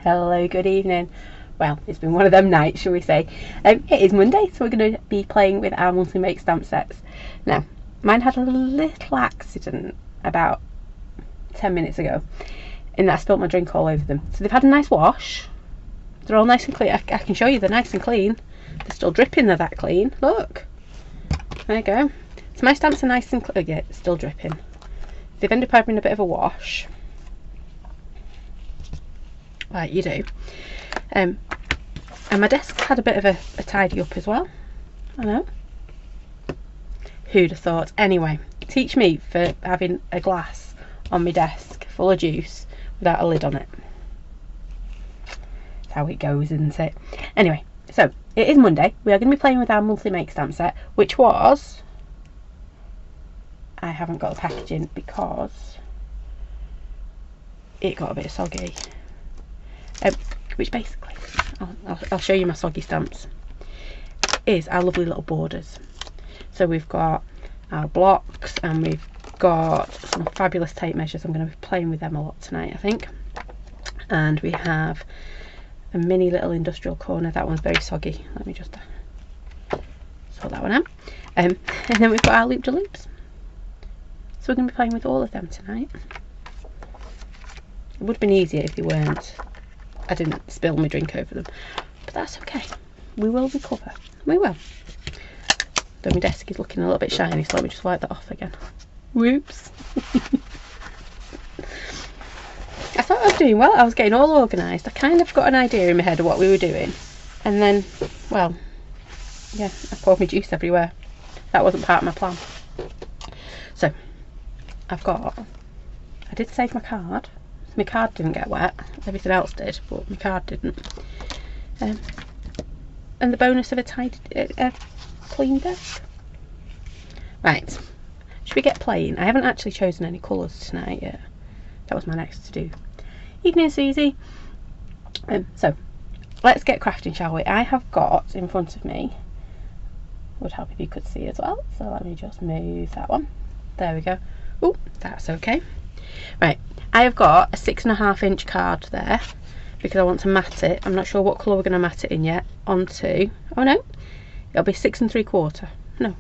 Hello, good evening. Well, it's been one of them nights, shall we say. It is Monday, so we're going to be playing with our monthly make stamp sets. Now, mine had a little accident about 10 minutes ago, in that I spilt my drink all over them. So they've had a nice wash. They're all nice and clean. I can show you they're nice and clean. They're still dripping, they're that clean. Look. There you go. So my stamps are nice and clean. Yeah, it's still dripping. They've ended up having a bit of a wash. Like you do. And my desk had a bit of a tidy up as well. I know. Who'd have thought? Anyway, teach me for having a glass on my desk full of juice without a lid on it. That's how it goes, isn't it? Anyway, so it is Monday. We are going to be playing with our monthly make stamp set, which was... I haven't got the packaging because it got a bit soggy. Which basically, I'll show you my soggy stamps, is our lovely little borders. So we've got our blocks and we've got some fabulous tape measures. I'm going to be playing with them a lot tonight, I think. And we have a mini little industrial corner. That one's very soggy. Let me just sort that one out. And then we've got our loop-de-loops. So we're going to be playing with all of them tonight. It would have been easier if they weren't. I didn't spill my drink over them, but that's okay. We will recover. We will. Though my desk is looking a little bit shiny, so let me just wipe that off again. Whoops. I thought I was doing well. I was getting all organised. I kind of got an idea in my head of what we were doing, and then, well, yeah, I poured my juice everywhere. That wasn't part of my plan. So, I did save my card. My card didn't get wet, everything else did, but my card didn't. And the bonus of a tidy, clean desk. Right, should we get playing? I haven't actually chosen any colours tonight yet. That was my next to do. Evening, Susie. So, let's get crafting, shall we? I have got in front of me, would help if you could see as well, so let me just move that one. There we go. Oh, that's okay. Right, I have got a 6.5 inch card there because I want to mat it. I'm not sure what colour we're going to mat it in yet. Onto, oh no, it'll be 6 3/4. No,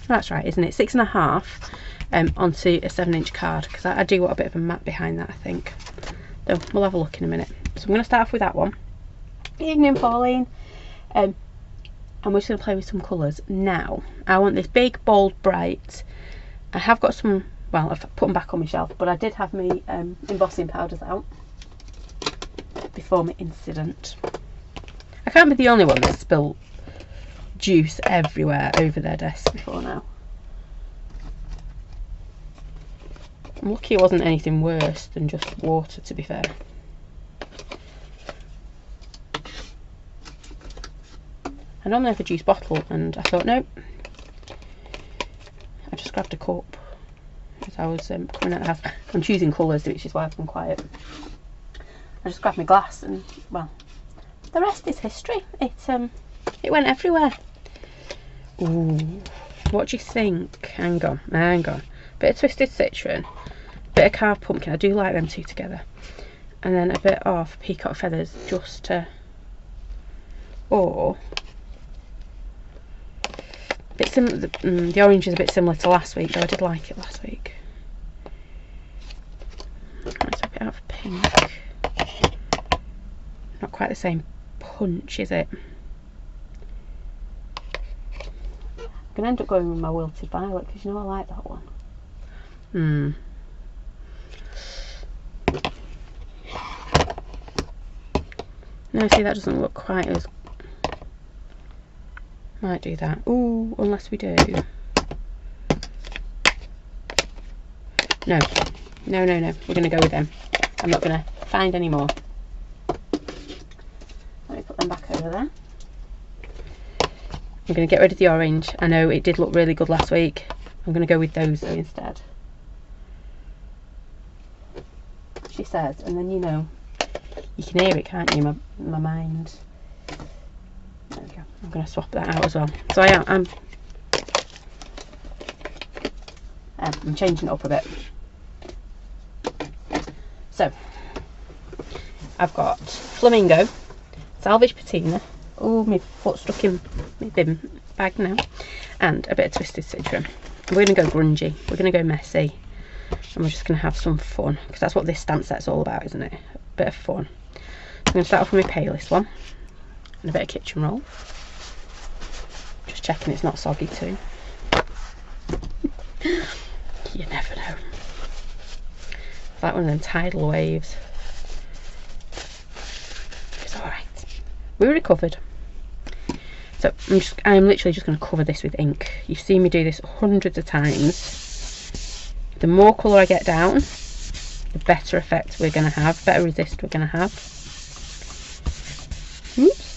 that's right, isn't it? 6.5 onto a 7 inch card because I do want a bit of a mat behind that, I think. So we'll have a look in a minute. So I'm going to start off with that one. Evening, Pauline. And we're just going to play with some colours. Now, I want this big, bold, bright. I have got some. Well, I've put them back on my shelf, but I did have my embossing powders out before my incident. I can't be the only one that spilled juice everywhere over their desk before now. I'm lucky it wasn't anything worse than just water, to be fair. I normally have a juice bottle and I thought, nope. I just grabbed a cup. I was coming out of the house. I'm choosing colours, which is why I've been quiet. I just grabbed my glass and, well, the rest is history. It went everywhere. Ooh, What do you think? Hang on. Bit of twisted citron, bit of carved pumpkin. I do like them two together. And then a bit of peacock feathers just to... Or... Bit similar, the orange is a bit similar to last week, though I did like it last week. Let's swap it out for pink. Not quite the same punch, is it? I'm going to end up going with my wilted violet, because you know I like that one. No, see, that doesn't look quite as... Might do that. Ooh, unless we do. No. No. We're going to go with them. I'm not going to find any more. Let me put them back over there. I'm going to get rid of the orange. I know it did look really good last week. I'm going to go with those though instead. She says, and then you know, you can hear it, can't you? My mind. There we go. I'm going to swap that out as well. So I'm changing it up a bit. So I've got flamingo, salvage patina. Oh, my foot stuck in my bin bag now, and a bit of twisted citron. We're going to go grungy. We're going to go messy, and we're just going to have some fun, because that's what this stamp set's all about, isn't it? A bit of fun. So I'm going to start off with my palest one, and a bit of kitchen roll. Just checking it's not soggy too. You never know. It's like one of them tidal waves. It's alright. We recovered. So I'm literally just going to cover this with ink. You've seen me do this hundreds of times. The more colour I get down, the better effect we're going to have, better resist we're going to have. Oops.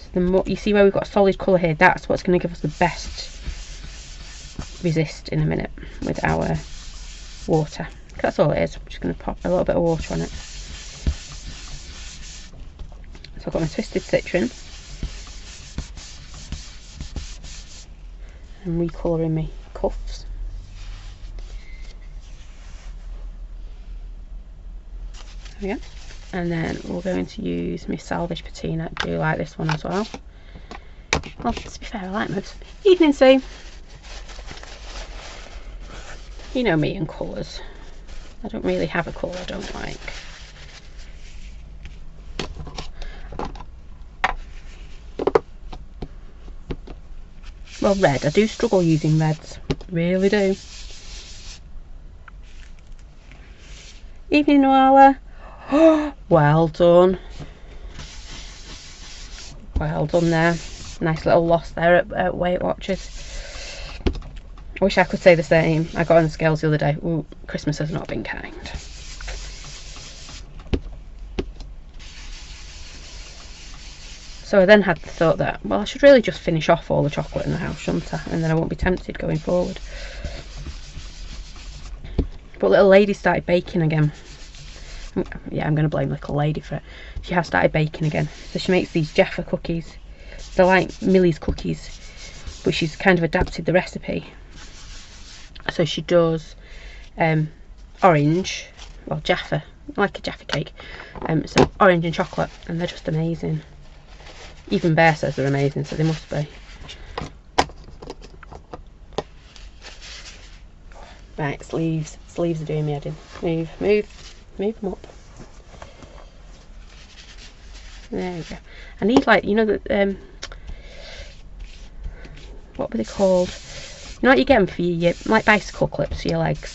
So the more you see where we've got a solid colour here, that's what's going to give us the best resist in a minute with our water. That's all it is. I'm just going to pop a little bit of water on it. So I've got my twisted citron. I'm recolouring my cuffs. There we go. And then we're going to use my salvage patina. I do like this one as well. Well, to be fair, I like most. Evening Sea. You know me and colours. I don't really have a colour I don't like. Well, red. I do struggle using reds. Really do. Evening Noala. Well done. Well done there. Nice little loss there at Weight Watchers. I wish I could say the same. I got on the scales the other day. Ooh, Christmas has not been kind. So I then had the thought that, well, I should really just finish off all the chocolate in the house, shouldn't I? And then I won't be tempted going forward. But little lady started baking again. Yeah, I'm going to blame little lady for it. She has started baking again. So she makes these Jaffa cookies. They're like Millie's cookies, but she's kind of adapted the recipe. So she does orange, well, Jaffa, like a Jaffa cake. So orange and chocolate, and they're just amazing. Even Bear says they're amazing, so they must be. Right, sleeves. Sleeves are doing me head in. Move them up. There we go. I need, like, you know, the what were they called? You know what you get them for your like bicycle clips for your legs?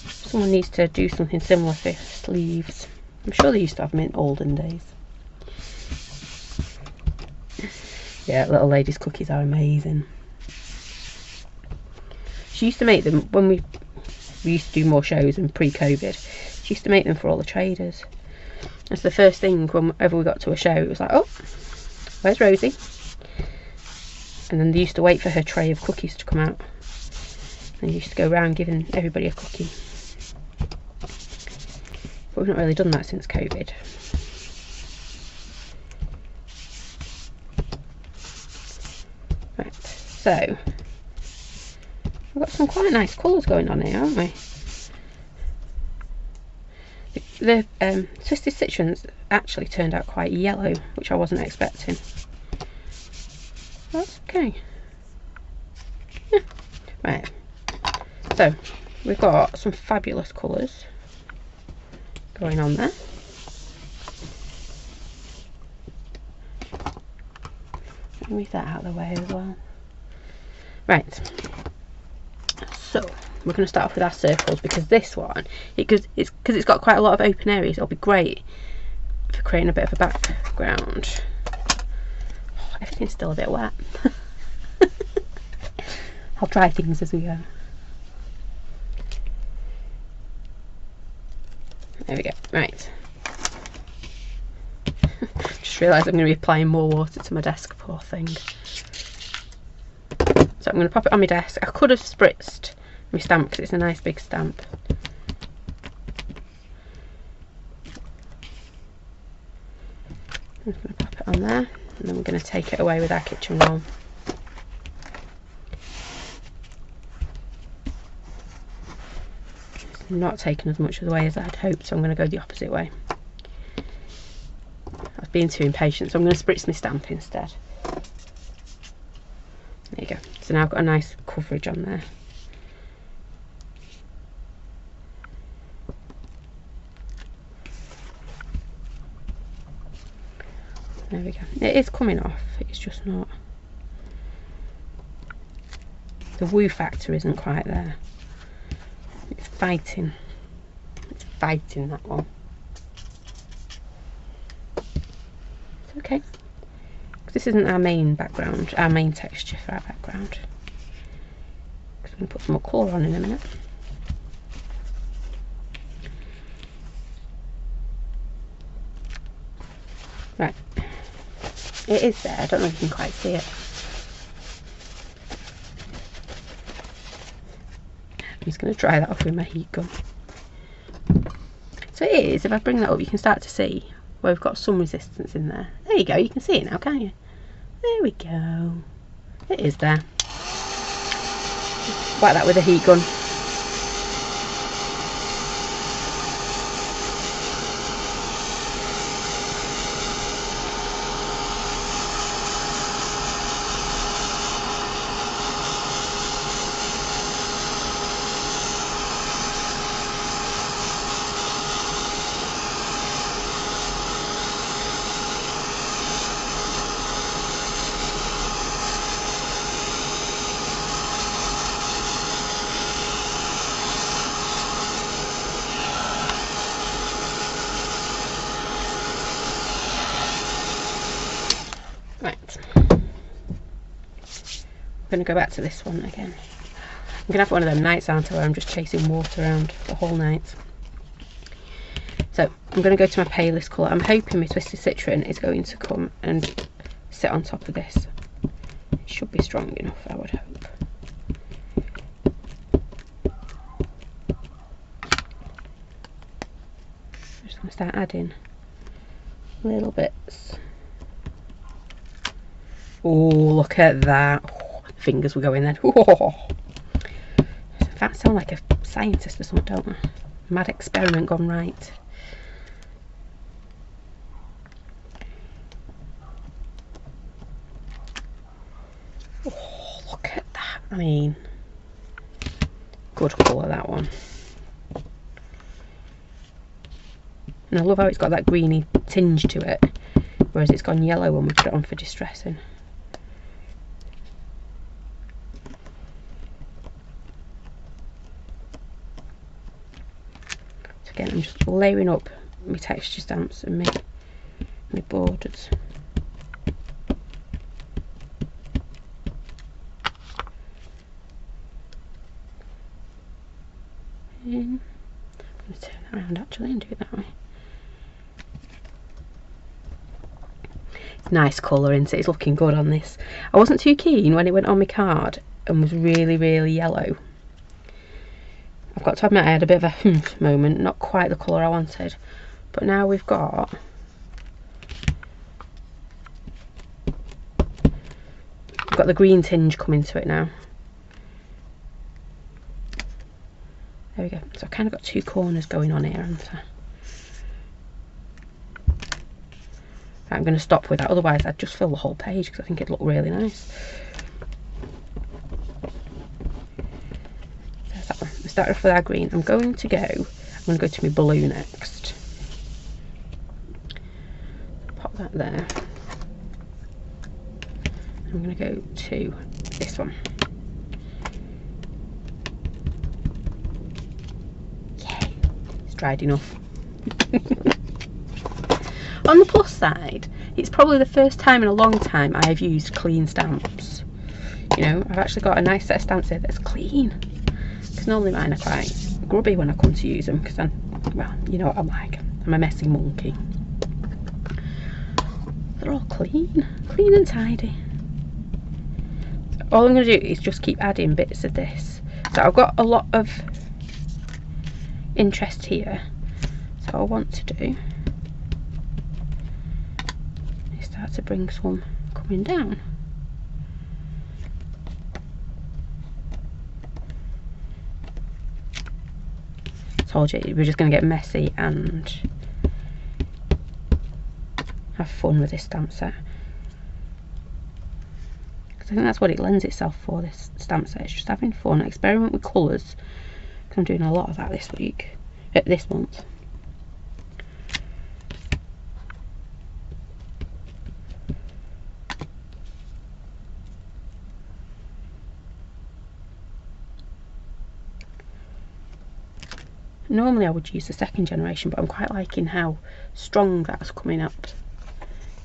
Someone needs to do something similar for sleeves. I'm sure they used to have them in olden days. Yeah, little lady's cookies are amazing. She used to make them when we used to do more shows and pre-COVID. She used to make them for all the traders. That's the first thing whenever we got to a show. It was like, oh, where's Rosie? And then they used to wait for her tray of cookies to come out. And used to go around giving everybody a cookie. but we've not really done that since COVID. Right, so we've got some quite nice colours going on here, haven't we? The Twisted Citrons actually turned out quite yellow, which I wasn't expecting. That's okay. Yeah. Right, so we've got some fabulous colours going on there. Move that out of the way as well. Right, so we're going to start off with our circles, because this one, because it's got quite a lot of open areas, it'll be great for creating a bit of a background. Oh, everything's still a bit wet. I'll try things as we go. There we go. Right. Just realised I'm going to be applying more water to my desk, poor thing. So I'm going to pop it on my desk. I could have spritzed my stamp because it's a nice big stamp. I'm just going to pop it on there, and then we're going to take it away with our kitchen roll. It's not taking as much of the way as I'd hoped, so I'm going to go the opposite way. I've been too impatient, so I'm going to spritz my stamp instead. There you go. So now I've got a nice coverage on there. There we go. It is coming off, it's just not. The woo factor isn't quite there. It's fighting. It's fighting, that one. It's okay. Because this isn't our main background, our main texture for our background. Because we're going to put some more colour on in a minute. Right. It is there, I don't know if you can quite see it. I'm just going to dry that off with my heat gun. So it is, if I bring that up, you can start to see where we've got some resistance in there. There you go, you can see it now, can't you? There we go. It is there. Whack that with a heat gun. Right, I'm going to go back to this one again. I'm going to have one of them nights, aren't I, where I'm just chasing water around the whole night. So I'm going to go to my palest colour. I'm hoping my Twisted Citron is going to come and sit on top of this. It should be strong enough, I would hope. I'm just going to start adding little bits. Oh, look at that. Oh, fingers were going then. Oh. I sound like a scientist or something, don't I? Mad experiment gone right. Oh, look at that. I mean, good colour, that one. And I love how it's got that greeny tinge to it, whereas it's gone yellow when we put it on for distressing. Again, I'm just layering up my texture stamps and my borders. I'm going to turn that around actually and do it that way. Nice colour, isn't it? It's looking good on this. I wasn't too keen when it went on my card and was really, really yellow. I'm got to admit I had a bit of a moment, not quite the colour I wanted, but now we've got the green tinge coming to it now. There we go. So I've kind of got two corners going on here, haven't I? Right, I'm going to stop with that, otherwise I'd just fill the whole page because I think it'd look really nice. There's that one. We started off with our green. I'm going to go to my blue next. Pop that there. I'm going to go to this one. Yay! It's dried enough. On the plus side, it's probably the first time in a long time I have used clean stamps. You know, I've actually got a nice set of stamps here that's clean. Because normally mine are quite grubby when I come to use them, because well, you know what I'm like. I'm a messy monkey. They're all clean and tidy. All I'm going to do is just keep adding bits of this. So I've got a lot of interest here. So what I want to do is start to bring some coming down. Told you we're just going to get messy and have fun with this stamp set. I think that's what it lends itself for, this stamp set. It's just having fun, experiment with colours. I'm doing a lot of that this week, this month. Normally I would use the second generation, but I'm quite liking how strong that's coming up.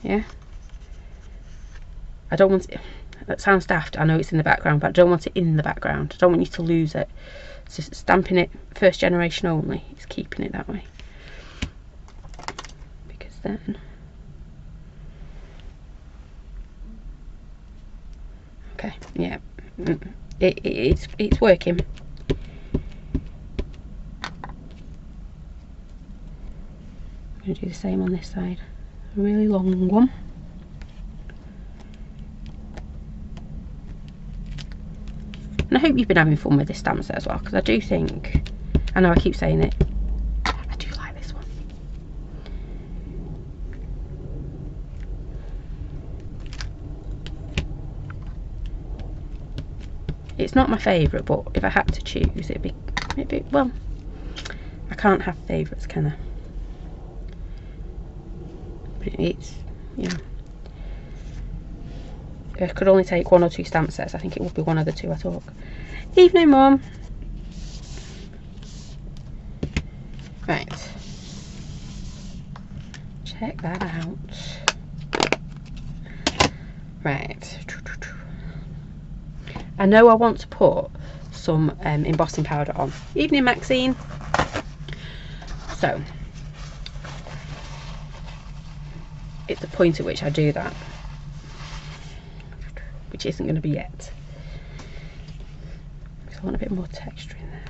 Yeah. I don't want it. That sounds daft, I know it's in the background, but I don't want it in the background. I don't want you to lose it. So stamping it first generation only is keeping it that way. Because then... Okay, yeah. It's working. I'm going to do the same on this side. A really long one. And I hope you've been having fun with this stamp set as well, because I do think, I know I keep saying it, I do like this one. It's not my favourite, but if I had to choose, it'd be, well, I can't have favourites, can I? But it's, you know, if I could only take one or two stamp sets, I think it would be one of the two I took. Evening, Mum. Right. Check that out. Right. I know I want to put some embossing powder on. Evening, Maxine. So, it's the point at which I do that, which isn't going to be yet. So I want a bit more texture in there.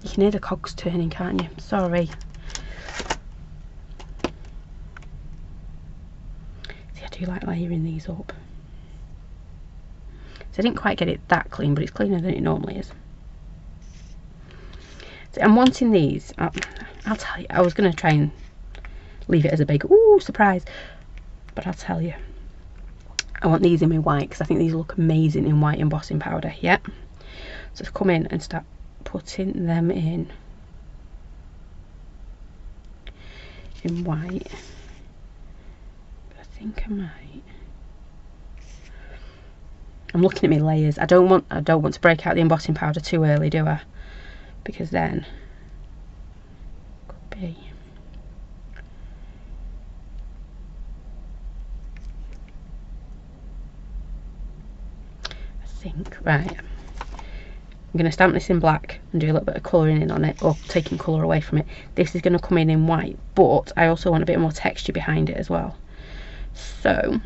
You can hear the cogs turning, can't you? Sorry. See, I do like layering these up. So I didn't quite get it that clean, but it's cleaner than it normally is. So I'm wanting these. I'll tell you, I was going to try and leave it as a big ooh surprise, but I'll tell you, I want these in my white because I think these look amazing in white embossing powder. Yeah, so to come in and start putting them in white. But I think I might. I'm looking at my layers. I don't want to break out the embossing powder too early, do I? Because then could be. Right, I'm going to stamp this in black and do a little bit of colouring in on it, or taking colour away from it. This is going to come in white, but I also want a bit more texture behind it as well. So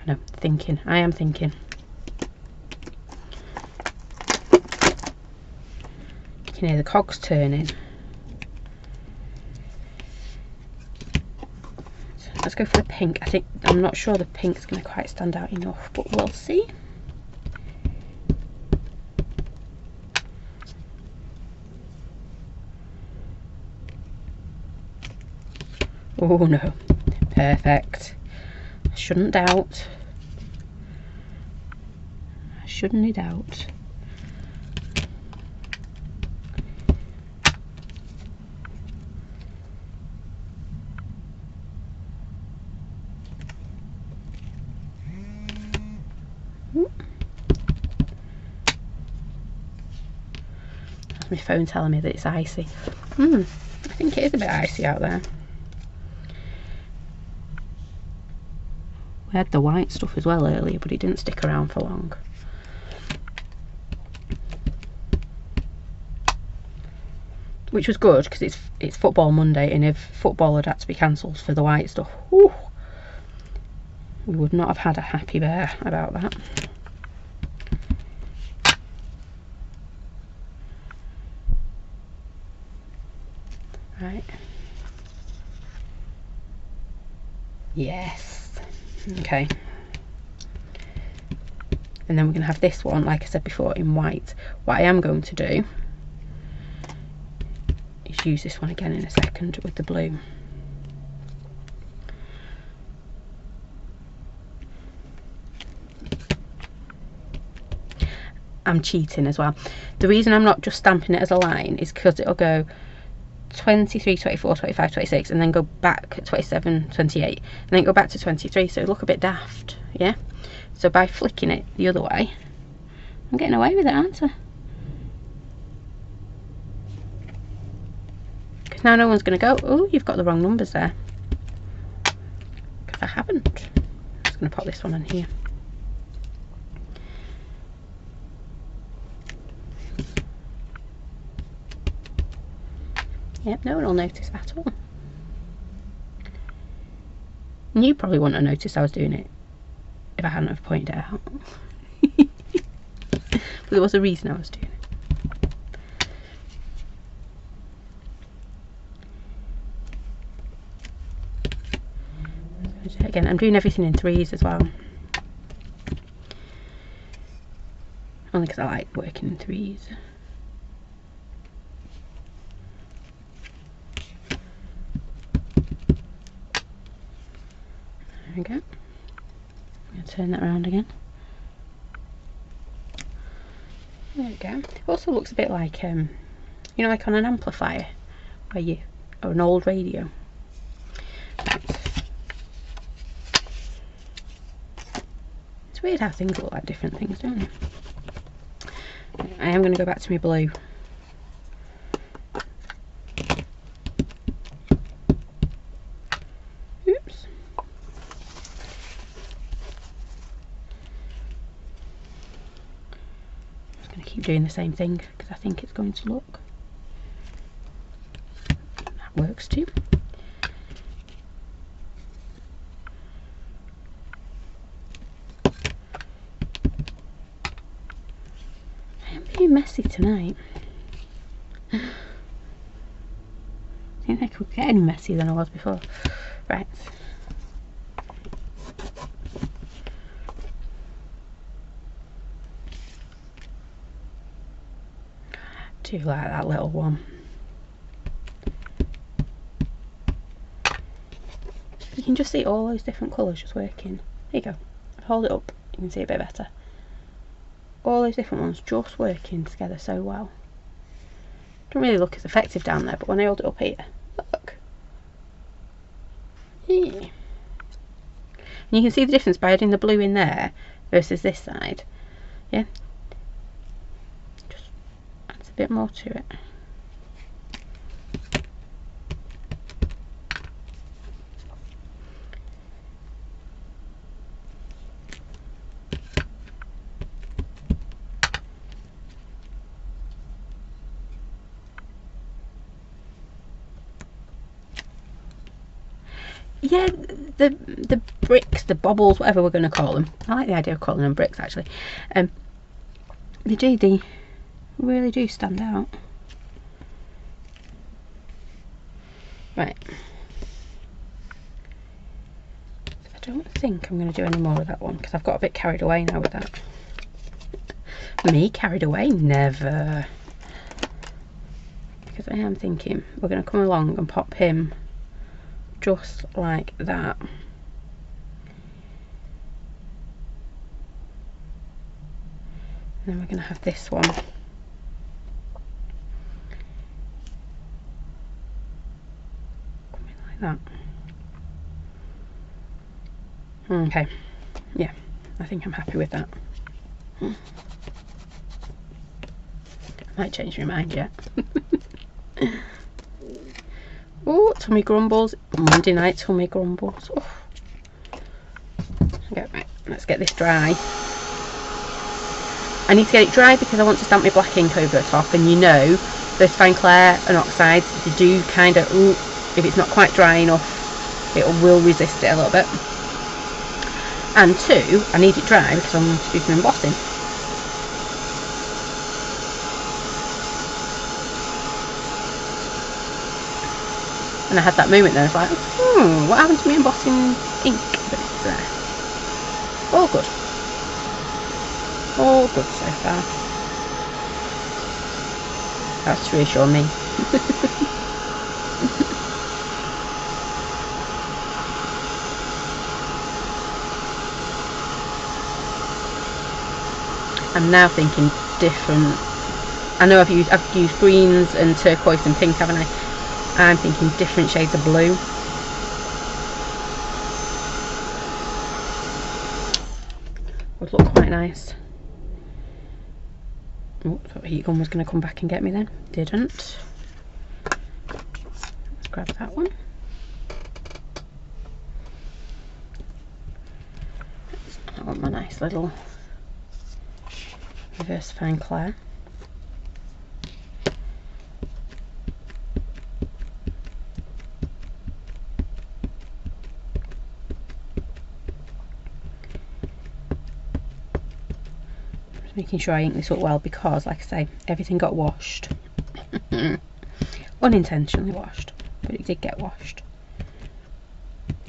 No, thinking. I am thinking. You can hear the cogs turning. So let's go for the pink. I'm not sure the pink's going to quite stand out enough, but we'll see. Oh no, perfect. I shouldn't doubt. I shouldn't doubt. That's my phone telling me that it's icy. I think it is a bit icy out there. We had the white stuff as well earlier, but it didn't stick around for long. Which was good, because it's Football Monday, and if football had to be cancelled for the white stuff, whew, we would not have had a happy bear about that. Right. Yes. Okay. And then we're going to have this one, like I said before, in white. What I am going to do is use this one again in a second with the blue. I'm cheating as well. The reason I'm not just stamping it as a line is because it'll go 23, 24, 25, 26, and then go back 27, 28, and then go back to 23, so it'll look a bit daft, yeah? So by flicking it the other way, I'm getting away with it, aren't I? Because now no one's going to go, oh, you've got the wrong numbers there. Because I haven't. I'm just going to pop this one in here. Yep, no one will notice at all. And you probably wouldn't have noticed I was doing it if I hadn't have pointed it out. But there was a reason I was doing it. Again, I'm doing everything in threes as well. Only because I like working in threes. There we go. I'm going to turn that around again. There we go. It also looks a bit like, you know, like on an amplifier, or an old radio. Right. It's weird how things look like different things, don't they? I am going to go back to my blue. Oops. I'm just going to keep doing the same thing because I think it's going to look. That works too. Messy tonight. I didn't think I could get any messier than I was before. Right. I do like that little one. You can just see all those different colours just working. There you go. Hold it up, you can see it a bit better. All those different ones just working together so well. Don't really look as effective down there, but when I hold it up here, look. Yeah. And you can see the difference by adding the blue in there versus this side. Yeah. Just adds a bit more to it. Yeah, the bricks, the bobbles, whatever we're going to call them. I like the idea of calling them bricks actually. They really do stand out. Right. I don't think I'm going to do any more of that one because I've got a bit carried away now with that. Me carried away? Never. Because I am thinking we're going to come along and pop him just like that. And then we're going to have this one. Coming like that. Okay. Yeah, I think I'm happy with that. I might change my mind yet. Oh, tummy grumbles. Monday night tummy grumbles. Oh. Okay, right, let's get this dry. I need to get it dry because I want to stamp my black ink over the top, and you know, those fine clair and oxides, they do kind of, if it's not quite dry enough, it will resist it a little bit. And two, I need it dry because I'm going to do some embossing. And I had that moment there, I was like, what happened to me embossing ink? But it's there. All good. All good so far. That's to reassure me. I'm now thinking different. I know I've used greens and turquoise and pink, haven't I? I'm thinking different shades of blue. Would look quite nice. Oh, thought heat gun was going to come back and get me then. Didn't. Let's grab that one. I want my nice little reverse fine clair. Making sure I ink this up well because, like I say, everything got washed. Unintentionally washed, but it did get washed. I'm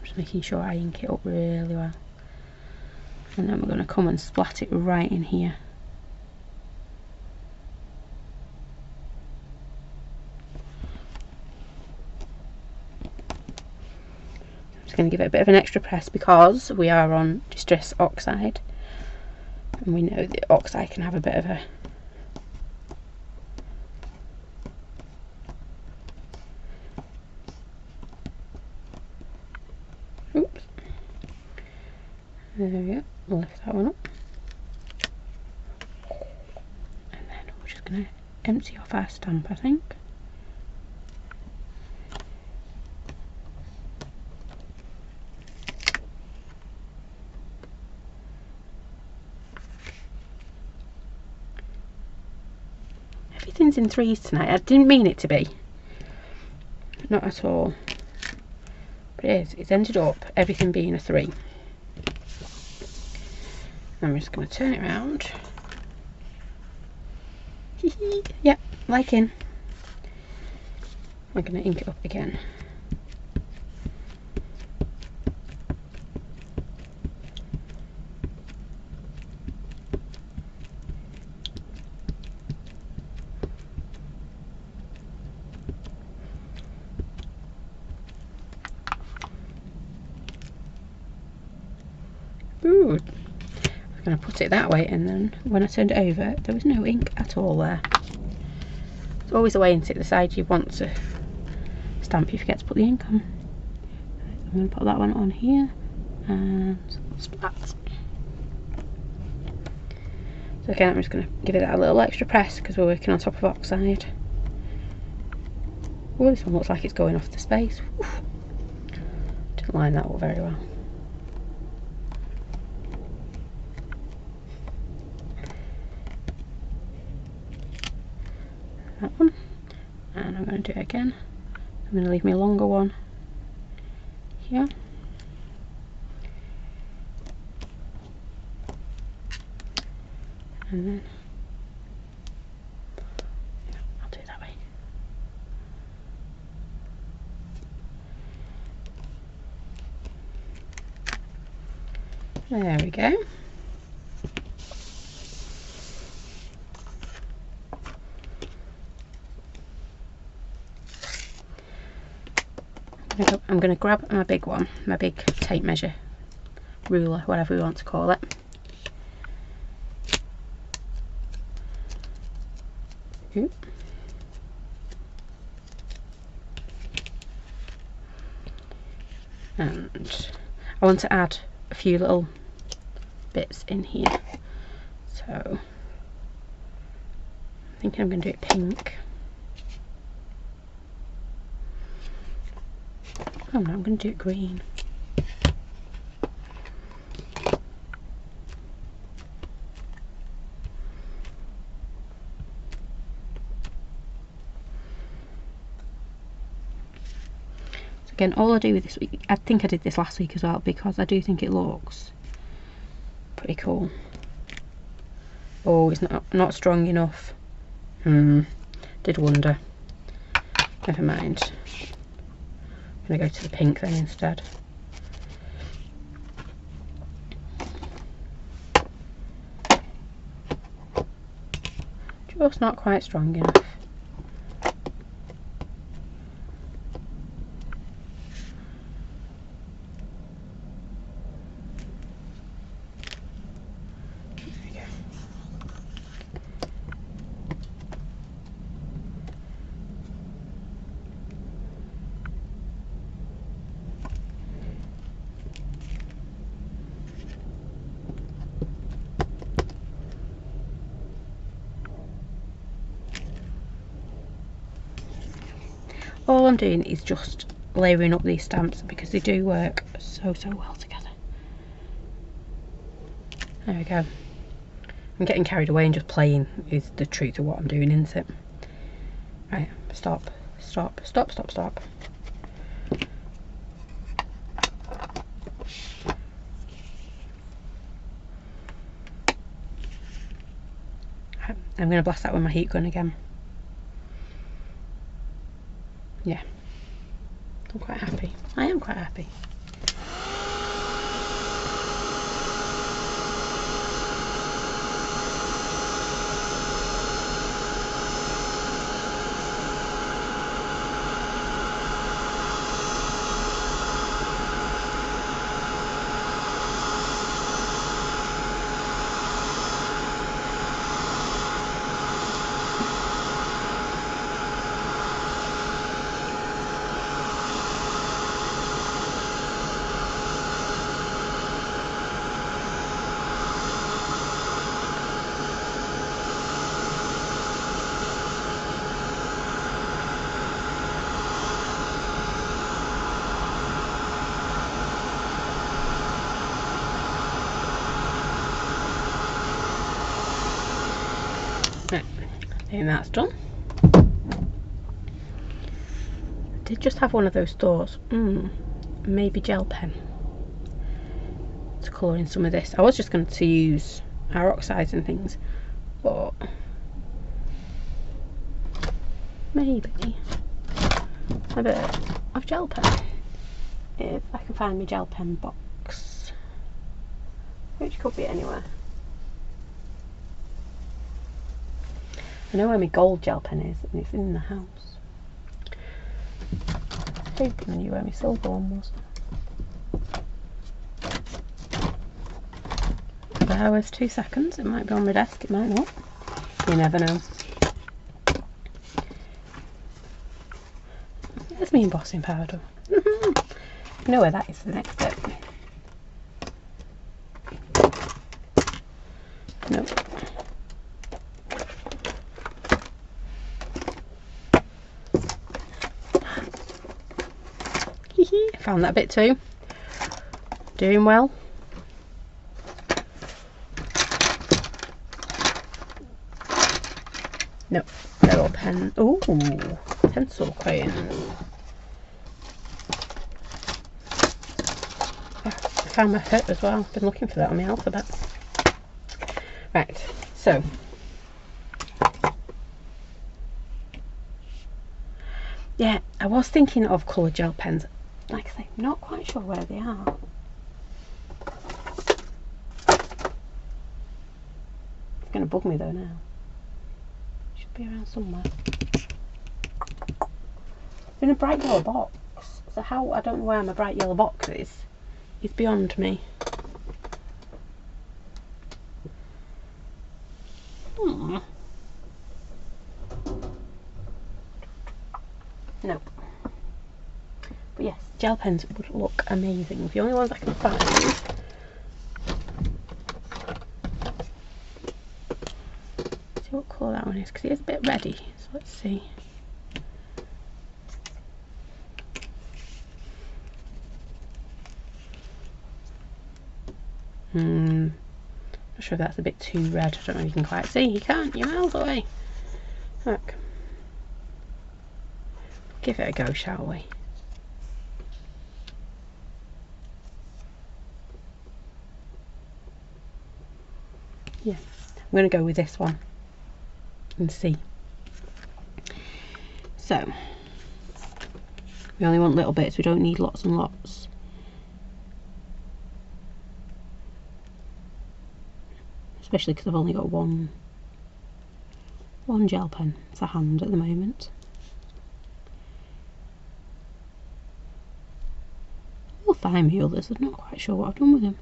just making sure I ink it up really well. And then we're going to come and splat it right in here. I'm just going to give it a bit of an extra press because we are on Distress Oxide. And we know that oxide can have a bit of a oops. There we go. We'll lift that one up. And then we're just going to empty off our stamp, I think. Everything's in threes tonight. I didn't mean it to be. Not at all. But it is. It's ended up everything being a 3. I'm just going to turn it around. Yep, liking. We're going to ink it up again. Ooh, I was going to put it that way, and then when I turned it over, there was no ink at all there. It's always a way into the side you want to stamp, you forget to put the ink on. I'm going to put that one on here and splat. So again, I'm just going to give it that a little extra press because we're working on top of oxide. Oh, this one looks like it's going off the space. Oof. Didn't line that up very well. That one, and I'm going to do it again. I'm going to leave me a longer one here. And then I'll do it that way. There we go. I'm going to grab my big one, my big tape measure, ruler, whatever we want to call it. Ooh. And I want to add a few little bits in here, so I'm thinking I'm going to do it pink. Oh no, I'm going to do it green. So again, all I do with this week, I think I did this last week as well, because I do think it looks pretty cool. Oh, it's not strong enough. Did wonder. Never mind. I'm going to go to the pink then instead. Just not quite strong enough. All I'm doing is just layering up these stamps because they do work so well together. There we go. I'm getting carried away and just playing is the truth of what I'm doing, isn't it? Right, stop. I'm going to blast that with my heat gun again. Yeah, I'm quite happy. I am quite happy. Right, I think that's done. I did just have one of those thoughts. Maybe gel pen to colour in some of this. I was just going to use our oxides and things, but maybe a bit of gel pen. If I can find my gel pen box, which could be anywhere. I know where my gold gel pen is, and it's in the house. I hoping I knew where my silver one was. Bear with 2 seconds, it might be on my desk, it might not. You never know. There's my embossing powder. You know where that is, the next bit. Nope. Found that bit too. Doing well. Nope, little pen. Ooh, pencil crayons. found my foot as well. I've been looking for that on the alphabet. Right, so yeah, I was thinking of coloured gel pens. Like I say, not quite sure where they are. It's going to bug me though now. Should be around somewhere. In a bright yellow box. So how, I don't know where my bright yellow box is beyond me. Nope. But yes, gel pens would look amazing. The only ones I can find. See what colour that one is, because it is a bit reddy. So let's see. Not sure if that's a bit too red. I don't know if you can quite see. You can't. You're miles away. Look. Give it a go, shall we? Yeah, I'm going to go with this one and see. So, we only want little bits. We don't need lots and lots. Especially because I've only got one gel pen to hand at the moment. You'll find me others. I'm not quite sure what I've done with them.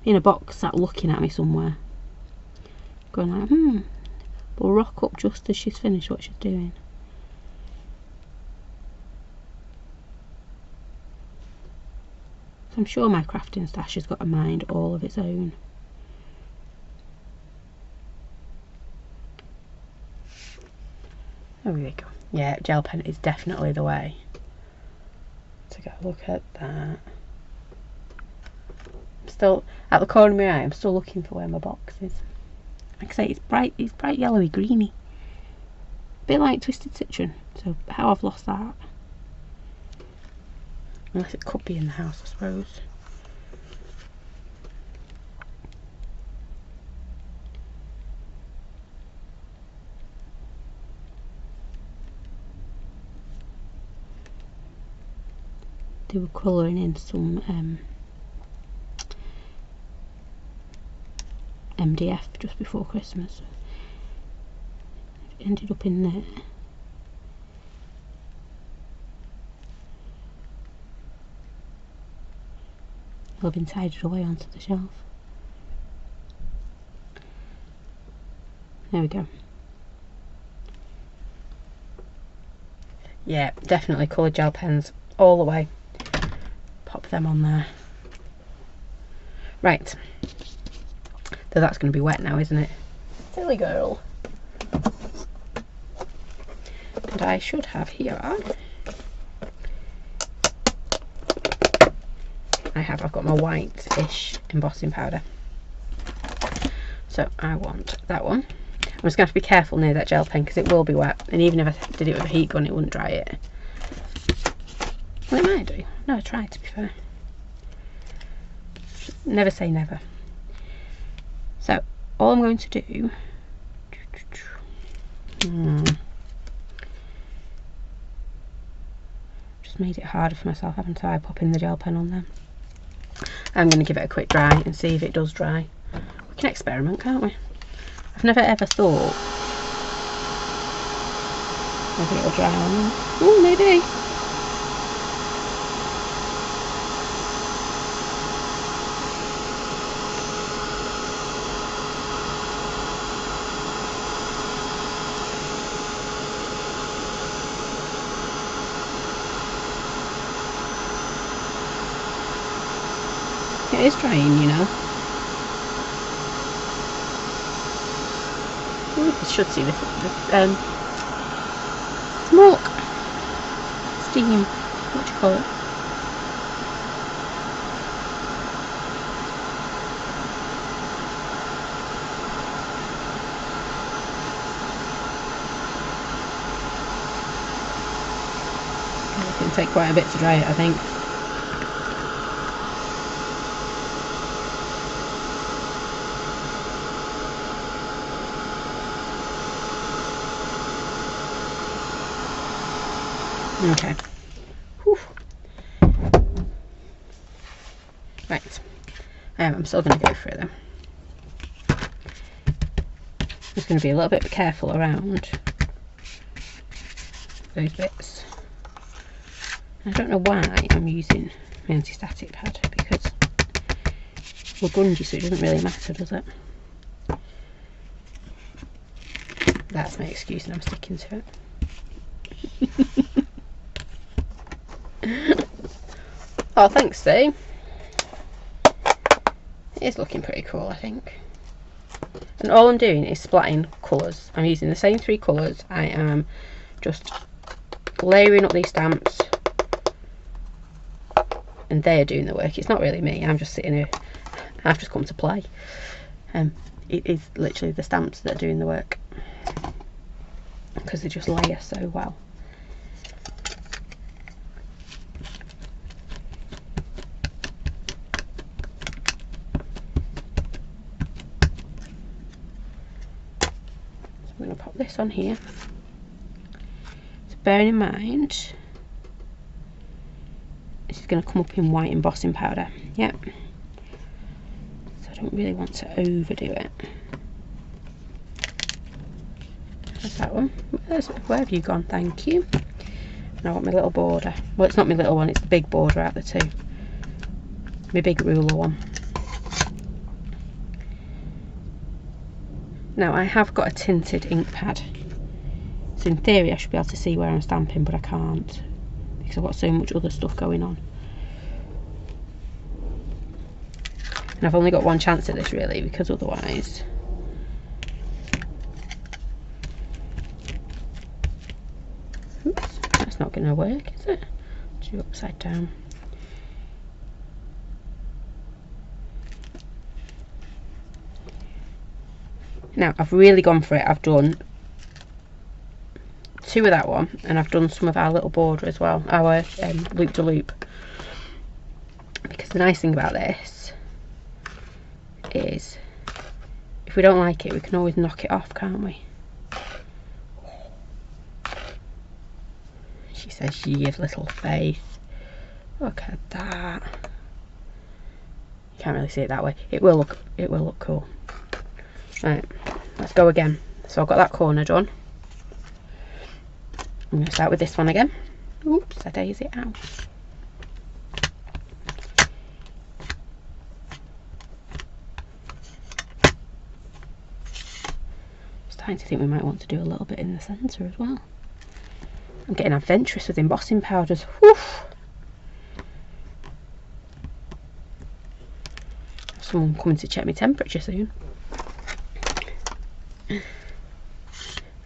In a box, sat looking at me somewhere, going like, we'll rock up just as she's finished what she's doing. So I'm sure my crafting stash has got a mind all of its own. There we go. Yeah, gel pen is definitely the way to go. Look at that. I'm still at the corner of my eye. I'm still looking for where my box is. Like I say, it's bright yellowy greeny, a bit like Twisted Citron. So how I've lost that? Unless it could be in the house, I suppose. They were colouring in some MDF just before Christmas. It ended up in there. It'll have been tidied away onto the shelf. There we go. Yeah, definitely coloured gel pens all the way. Pop them on there. Right. So that's going to be wet now, isn't it? Silly girl. And I should have here. I've got my white-ish embossing powder. So I want that one. I'm just going to have to be careful near that gel pen because it will be wet. And even if I did it with a heat gun, it wouldn't dry it. Well, it might do. No, I tried, to be fair. Never say never. So, all I'm going to do... Just made it harder for myself, haven't I, popping the gel pen on there. I'm going to give it a quick dry and see if it does dry. We can experiment, can't we? I've never ever thought maybe it'll dry on. Oh, maybe. It is drying, you know. You should see the smoke, steam, what do you call it? Everything's take quite a bit to dry it, I think. Okay. Whew. Right. I'm still going to go through them. Just going to be a little bit careful around those bits. I don't know why I'm using my anti-static pad, because we're grungy, so it doesn't really matter, does it? That's my excuse and I'm sticking to it. Oh, thanks, Steve. It is looking pretty cool, I think. And all I'm doing is splatting colours. I'm using the same 3 colours. I am just layering up these stamps, and they are doing the work. It's not really me. I'm just sitting here. I've just come to play. It is literally the stamps that are doing the work, because they just layer so well. I'm going to pop this on here. So bearing in mind, this is going to come up in white embossing powder. Yep. So I don't really want to overdo it. There's that one. Where have you gone? Thank you. And I want my little border. Well, it's not my little one, it's the big border out of the 2. My big ruler one. Now, I have got a tinted ink pad, so in theory I should be able to see where I'm stamping, but I can't because I've got so much other stuff going on. And I've only got one chance at this really, because otherwise oops, that's not going to work, is it? Do upside down. Now, I've really gone for it. I've done 2 of that one, and I've done some of our little border as well, our loop to loop. Because the nice thing about this is, if we don't like it, we can always knock it off, can't we? She says, "Ye of little faith." Look at that. You can't really see it that way. It will look cool. Right, let's go again. So I've got that corner done. I'm going to start with this one again. Oops, I daisy it out. Starting to think we might want to do a little bit in the centre as well. I'm getting adventurous with embossing powders. Whew. Someone coming to check my temperature soon.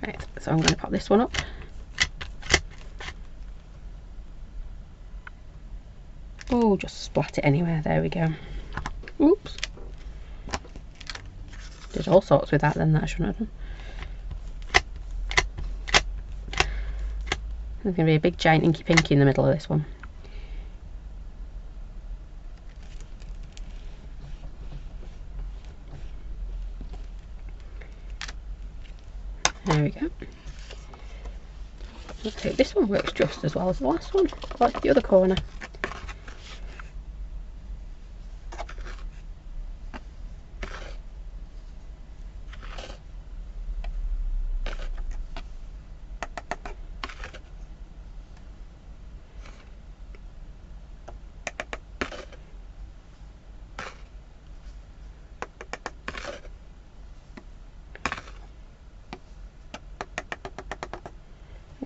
Right, so I'm going to pop this one up. Oh, just splat it anywhere. There we go. Oops. Did all sorts with that then that I shouldn't have done. There's going to be a big giant inky pinky in the middle of this one. There we go. Okay, this one works just as well as the last one. Like the other corner.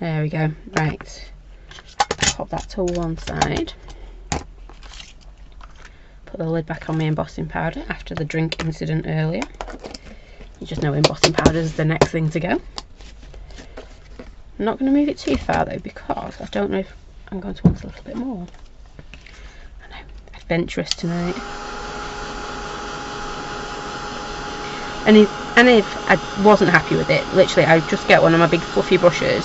There we go. Right, pop that to one side. Put the lid back on my embossing powder after the drink incident earlier. You just know embossing powder is the next thing to go. I'm not going to move it too far though, because I don't know if I'm going to want a little bit more. I know, adventurous tonight. And if I wasn't happy with it, literally I'd just get one of my big fluffy brushes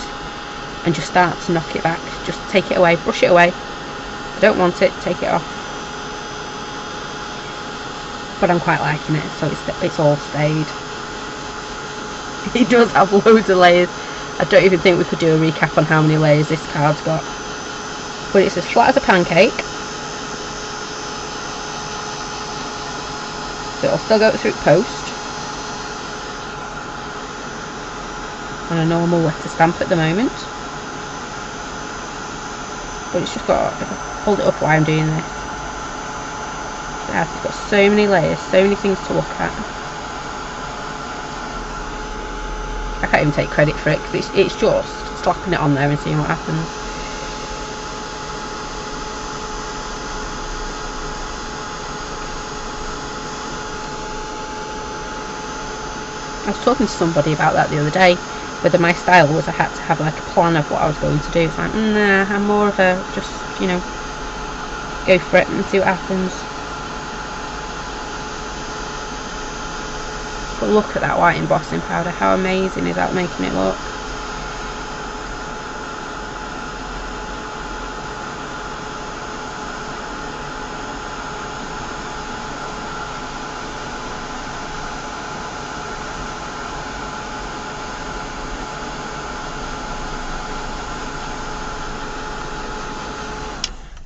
and just start to knock it back. Just take it away, brush it away. I don't want it, take it off. But I'm quite liking it, so it's all stayed. It does have loads of layers. I don't even think we could do a recap on how many layers this card's got. But it's as flat as a pancake. So it'll still go through post. On a normal letter stamp at the moment. But it's just got, if I hold it up while I'm doing this. It's got so many layers, so many things to look at. I can't even take credit for it because it's just slapping it on there and seeing what happens. I was talking to somebody about that the other day, whether my style was I had to have like a plan of what I was going to do. It's like, nah, I'm more of a just, you know, go for it and see what happens. But look at that white embossing powder, how amazing is that making it look?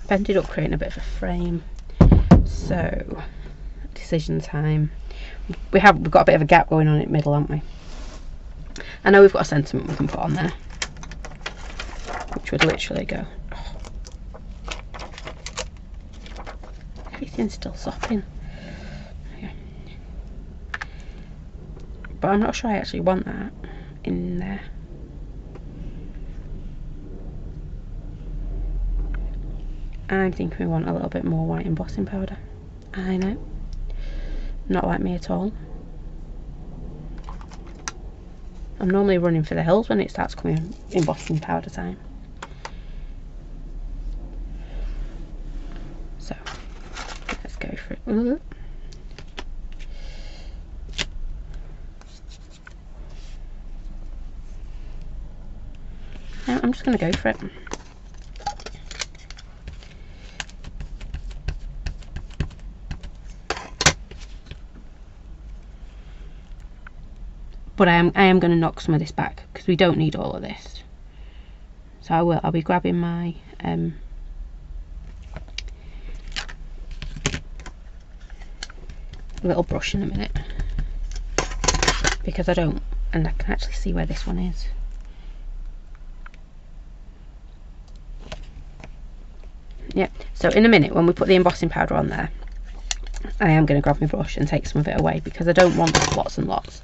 I've ended up creating a bit of a frame, so decision time. We've got a bit of a gap going on in the middle, haven't we? I know we've got a sentiment we can put on there, which would literally go, oh. Everything's still sopping. Okay. But I'm not sure I actually want that in there. I'm thinking we want a little bit more white embossing powder. I know. Not like me at all. I'm normally running for the hills when it starts coming embossing powder time. So, let's go for it. Ooh. Now, I'm just going to go for it. But I am going to knock some of this back because we don't need all of this. So I'll be grabbing my little brush in a minute, because I don't, and I can actually see where this one is. Yeah, so in a minute when we put the embossing powder on there, I am going to grab my brush and take some of it away because I don't want lots and lots.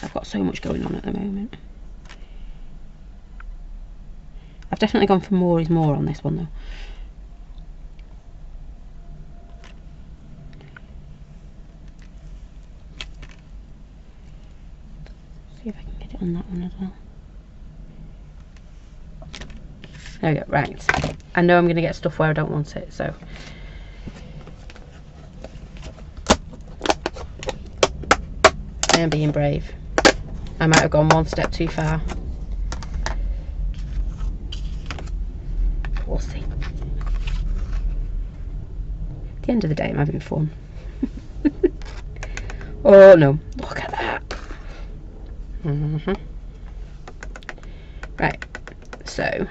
I've got so much going on at the moment. I've definitely gone for more is more on this one though. See if I can get it on that one as well. There we go, right. I know I'm going to get stuff where I don't want it, so. I am being brave. I might have gone one step too far. We'll see. At the end of the day, I'm having fun. Oh no, look at that. Right, so.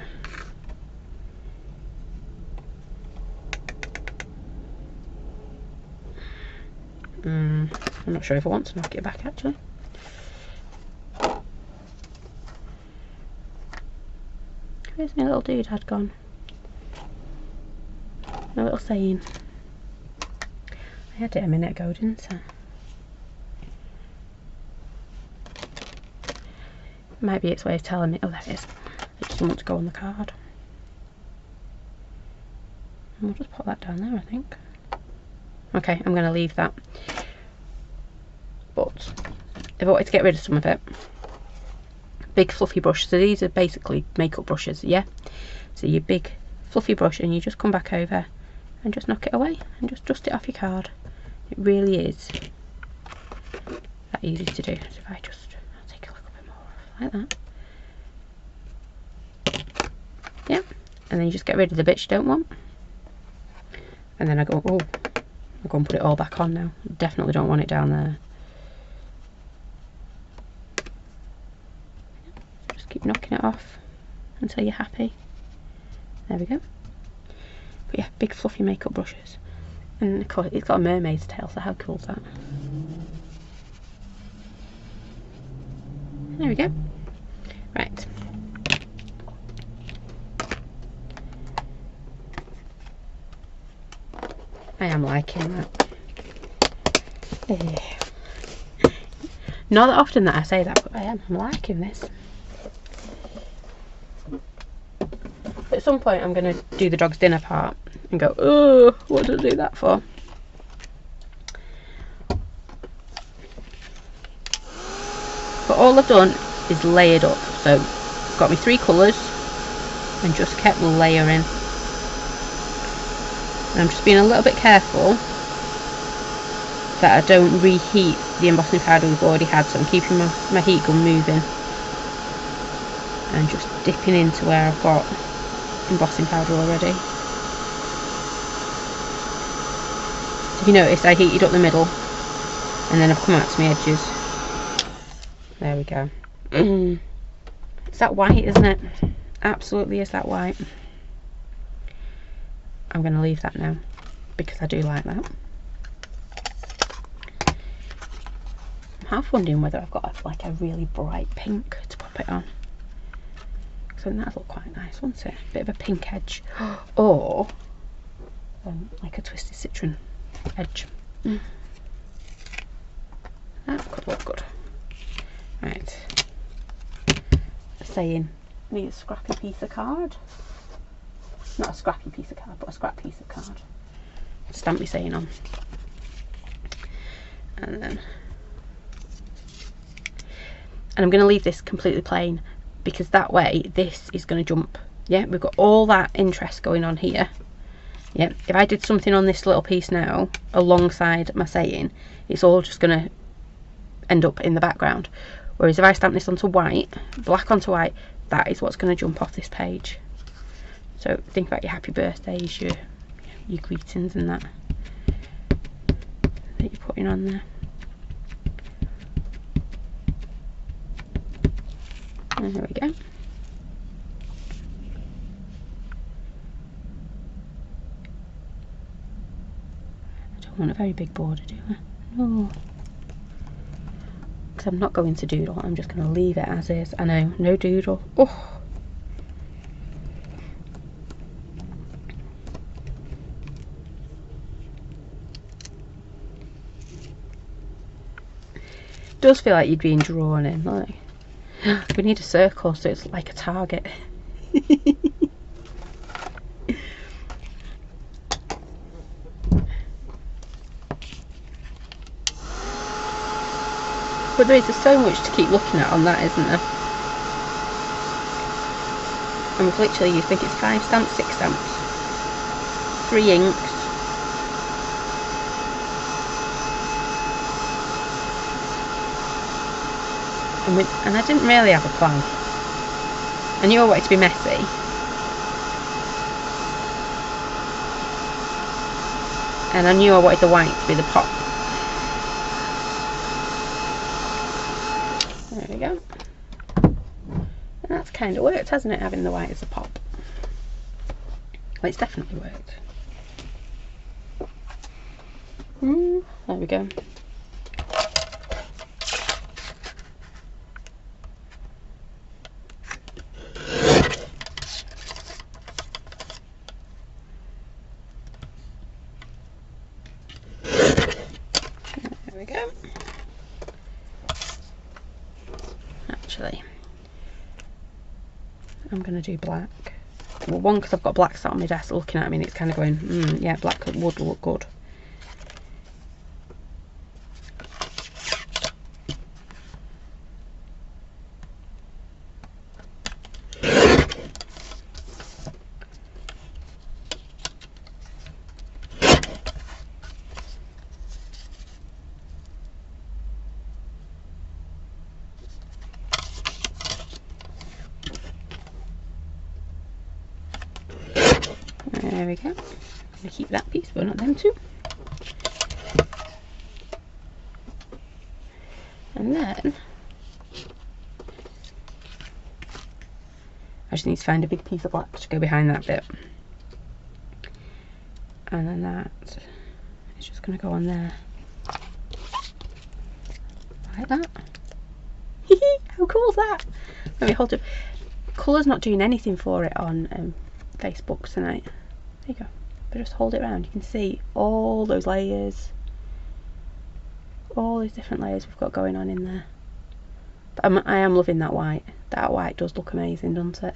I'm not sure if I want to knock it back actually. Where's my little doodad gone? My little saying. I had it a minute ago, didn't I? Might be its way of telling me. Oh, there it is. It doesn't want to go on the card. And we'll just put that down there, I think. Okay, I'm going to leave that. But if I wanted to get rid of some of it, big fluffy brush. So these are basically makeup brushes, yeah? So your big fluffy brush, and you just come back over and just knock it away and just dust it off your card. It really is that easy to do. So if I just, I'll take a little bit more off like that. Yeah, and then you just get rid of the bits you don't want. And then I go, oh, I'll go and put it all back on now. Definitely don't want it down there. Just keep knocking it off until you're happy. There we go. But yeah, big fluffy makeup brushes. And of course, it's got a mermaid's tail, so how cool is that? There we go. Right. I am liking that. Not that often that I say that, but I'm liking this. At some point I'm going to do the dog's dinner part and go, oh, what did I do that for? But all I've done is layered up. So got me 3 colours and just kept layering. And I'm just being a little bit careful that I don't reheat the embossing powder we've already had, so I'm keeping my heat gun moving and just dipping into where I've got embossing powder already. So if you notice, I heated up the middle and then I've come out to my edges. There we go. It's that white, isn't it? Absolutely is that white. I'm going to leave that now because I do like that. I'm half wondering whether I've got like a really bright pink to pop it on. So I think that'd look quite nice, wouldn't it? A bit of a pink edge. Or like a twisted citron edge. That could look good. Right. Saying, need a scrappy piece of card. Not a scrappy piece of card, but a scrap piece of card. Stamp me saying on. And I'm going to leave this completely plain because that way this is going to jump. Yeah, we've got all that interest going on here. Yeah, if I did something on this little piece now alongside my saying, it's all just going to end up in the background. Whereas if I stamp this onto white, black onto white, that is what's going to jump off this page. So think about your happy birthdays, your greetings and that you're putting on there. And there we go. I don't want a very big border, do I? No. Because I'm not going to doodle, I'm just going to leave it as is. I know, no doodle. Oh. It does feel like you're being drawn in, like. We need a circle so it's like a target. But there is so much to keep looking at on that, isn't there? And we've literally used, I think it's 5 stamps, 6 stamps, 3 inks, and I didn't really have a plan. I knew I wanted to be messy. And I knew I wanted the white to be the pop. There we go. And that's kind of worked, hasn't it, having the white as a pop? Well, it's definitely worked. There we go. There we go. Actually, I'm going to do black. Well, one, because I've got black sat on my desk looking at me and it's kind of going, yeah, black would look good. There we go. I'm going to keep that piece, but not them two. And then I just need to find a big piece of black to go behind that bit. And then that is just going to go on there. Like that. How cool is that? Let me hold it. Colour's not doing anything for it on Facebook tonight. There you go. But just hold it around. You can see all those layers. All these different layers we've got going on in there. But I am loving that white. That white does look amazing, doesn't it?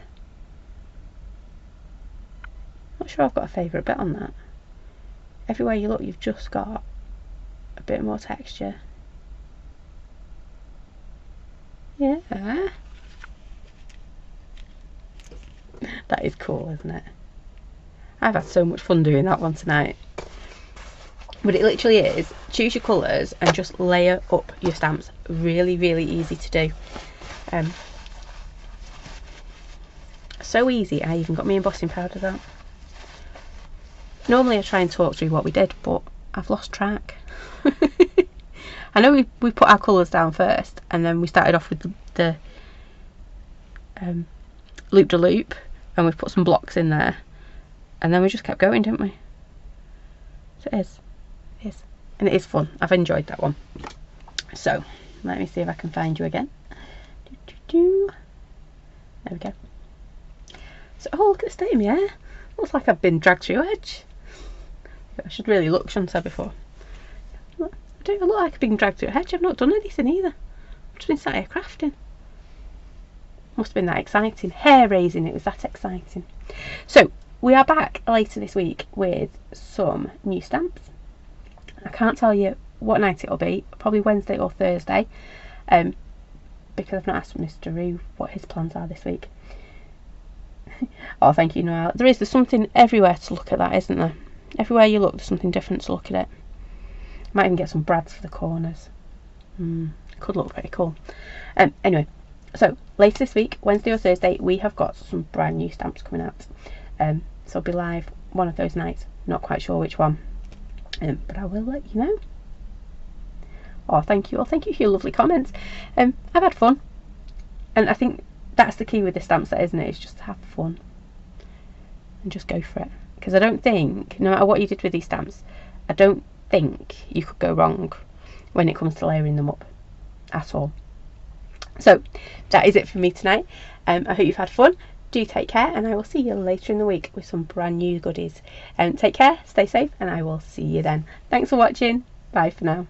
Not sure I've got a favourite bit on that. Everywhere you look, you've just got a bit more texture. Yeah. That is cool, isn't it? I've had so much fun doing that one tonight. But it literally is, choose your colours and just layer up your stamps. Really, really easy to do. So easy, I even got my embossing powder out. Normally I try and talk through what we did, but I've lost track. I know we put our colours down first, and then we started off with the loop-de-loop, and we've put some blocks in there. And then we just kept going, didn't we? So it is. It is. And it is fun. I've enjoyed that one. So, let me see if I can find you again. There we go. So, oh, look at the state of my hair. Looks like I've been dragged through edge. I should really look, shouldn't I, before? I don't look like I've been dragged through a hedge. I've not done anything either. I've just been sat here crafting. Must have been that exciting. Hair raising, it was that exciting. So, we are back later this week with some new stamps. I can't tell you what night it'll be. Probably Wednesday or Thursday. Because I've not asked Mr. Roo what his plans are this week. Oh, thank you, Noel. There's something everywhere to look at that, isn't there? Everywhere you look, there's something different to look at it. Might even get some brads for the corners. Could look pretty cool. Anyway, so later this week, Wednesday or Thursday, we have got some brand new stamps coming out. So I'll be live one of those nights. Not quite sure which one. But I will let you know. Oh, thank you. Oh, thank you for your lovely comments. I've had fun. And I think that's the key with the stamp set, isn't it? It's just to have fun. And just go for it. Because I don't think, no matter what you did with these stamps, I don't think you could go wrong when it comes to layering them up. At all. So, that is it for me tonight. I hope you've had fun. Do take care, and I will see you later in the week with some brand new goodies. Take care, stay safe, and I will see you then. Thanks for watching. Bye for now.